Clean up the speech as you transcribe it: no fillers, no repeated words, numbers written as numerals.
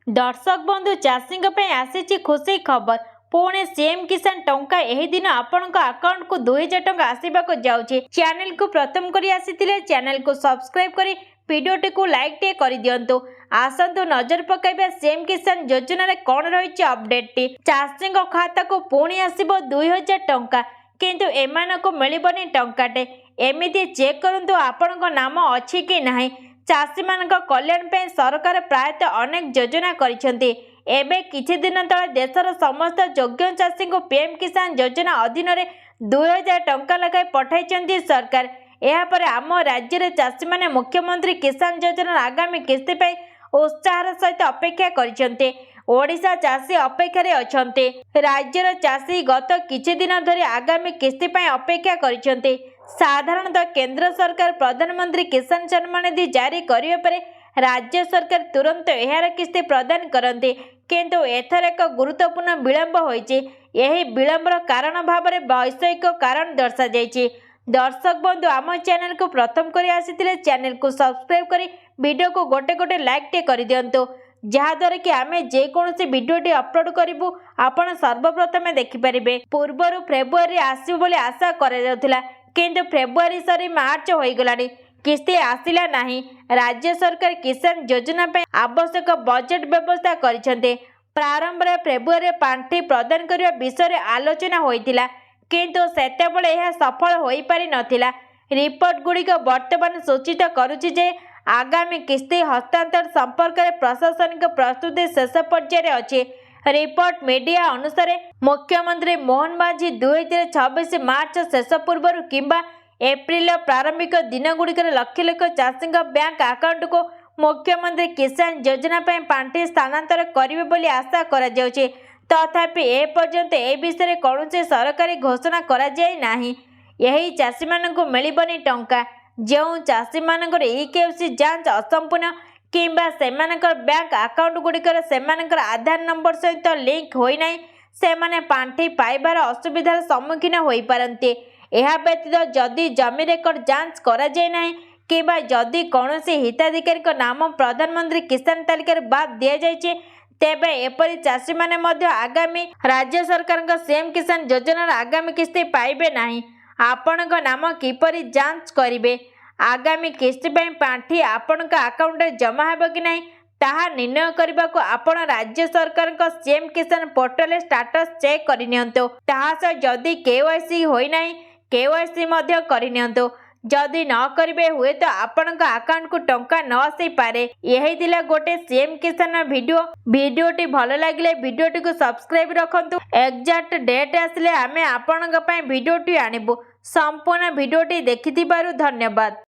दर्शक बंधु चाषी आसी खुशी खबर पुणे सीएम किसान टंका एही दिन आपनका अकाउंट को 2000 टंका आसीबाको जाउछि। चैनल को प्रथम करी आसीथिले चैनल को सब्सक्राइब करी वीडियोटी को लाइक टे करि दियंतु। आसंतु नजर पकाइबा सीएम किसान योजना रे कोन रहिछि अपडेट टी। चाषी खाता को पुणी आसीबो 2000 टंका किंतु एमानको मिलिबनी टंकाटे। एमिति चेक करंतु आपनका नाम अछि कि नाही। चाषी मान कल्याण पे सरकार प्रायतः अनेक योजना करिसेंती। एबे किछि दिन तले देशर समस्त योग्य चाषी को पीएम किसान योजना अधीन रे 2000 टंका लगाई पठाइछंती सरकार। एहा पर आम राज्य रे चाषी माने मुख्यमंत्री किसान योजना आगामी किस्ती पे उत्साहर सहित अपेक्षा करिसेंती। ओडिशा चाषी अपेक्षा अछंती। राज्यर चाषी गत किछि दिन धरि आगामी किस्ती पे अपेक्षा करिसेंती। साधारणतः केंद्र सरकार प्रधानमंत्री किसान सम्मान निधि जारी करिवे परे राज्य सरकार तुरंत एहार किस्ती प्रदान करते किंतु एथर एक गुरुत्वपूर्ण विलंब होइछि। यही विलंबर कारण भाव में वैषयिक कारण दर्शा जाइछि। दर्शक बंधु आम चैनल को प्रथम करी आसीथिले चैनल को सब्सक्राइब करी वीडियो को गोटे गोटे लाइक टे करि दियंतु जहाद्वारा कि आमे जे कोनोसी वीडियोटी अपलोड करिवु आपण सर्वप्रथमे देखि परिबे। पूर्वरु फेब्रुआरी आसीबो बोली आशा करा जाउथिला किंतु फेब्रुआरी सरी मार्च हो गलानी किस्ती आसिला नहीं। राज्य सरकार किसान योजना पे आवश्यक बजेट व्यवस्था करिसेंते। प्रारंभ रे फेब्रुआरी पांठी प्रदान करिया विषय रे आलोचना होइतिला किंतु सेतेबेले यह सफल होई पारि नथिला। रिपोर्ट गुड़िक वर्तमान सूचित करुछि जे आगामी किस्ती हस्तांतर संपर्क में प्रशासनिक प्रस्तुति शेष पर्यायर अछि। रिपोर्ट मीडिया अनुसार मुख्यमंत्री मोहन मांझी 2026 मार्च शेष पूर्व किंबा एप्रिल प्रारंभिक दिन गुड़िकर लक्ष लक्ष चाषी बैंक अकाउंट को मुख्यमंत्री किसान योजना पांठी स्थानांतर करेंगे बोली आशा करा जाउछि। तथापि ए पर्यंत ए विषय में कौन सरकारी घोषणा करा जाय नाही। यही चाषी मानक मिलिबनी टंका जो चाषी मानकर ईकेवाईसी जांच असंपूर्ण किंबा सेमानकर बैंक अकाउंट गुड़िकर सेमानकर आधार नंबर सहित लिंक होई नाही सेमाने पांठी पाइबार असुविधार सम्मुखीन होई पारंती। यह व्यतीत जदि जमी रेकर्ड जांच करा जाय नाही किंबा जदि कौनसी हिताधिकारी नाम प्रधानमंत्री किसान तालिकार बाद दिया जायछि तेबे एपरि चाषी माने मध्य आगामी राज्य सरकार सीएम किसान योजना आगामी किस्ती पाइबे नाही। आपनक नाम किपरि जांच करिवे आगामी किस्ती ପାଇଁ पांठी आपनक अकाउंट रे जमा हेबो कि नाही ताहा निर्णय करबा को आपण राज्य सरकार का सीएम किसान पोर्टल स्टेटस चेक करि नियंतो। ताहा से जदि केवाईसी होई नाही केवाईसी मध्य करि नियंतो। जदि न करिवे हुए तो आपनक अकाउंट को टंका न आसी पारे। यही दिला गोटे सीएम किसान वीडियोटी भल लागिले वीडियोटी को सब्सक्राइब रखंतु। एग्जैक्ट डेट आसिले आमे आपनक पय वीडियोटी आनिबु। संपूर्ण वीडियोटी देखिथिबारु धन्यवाद।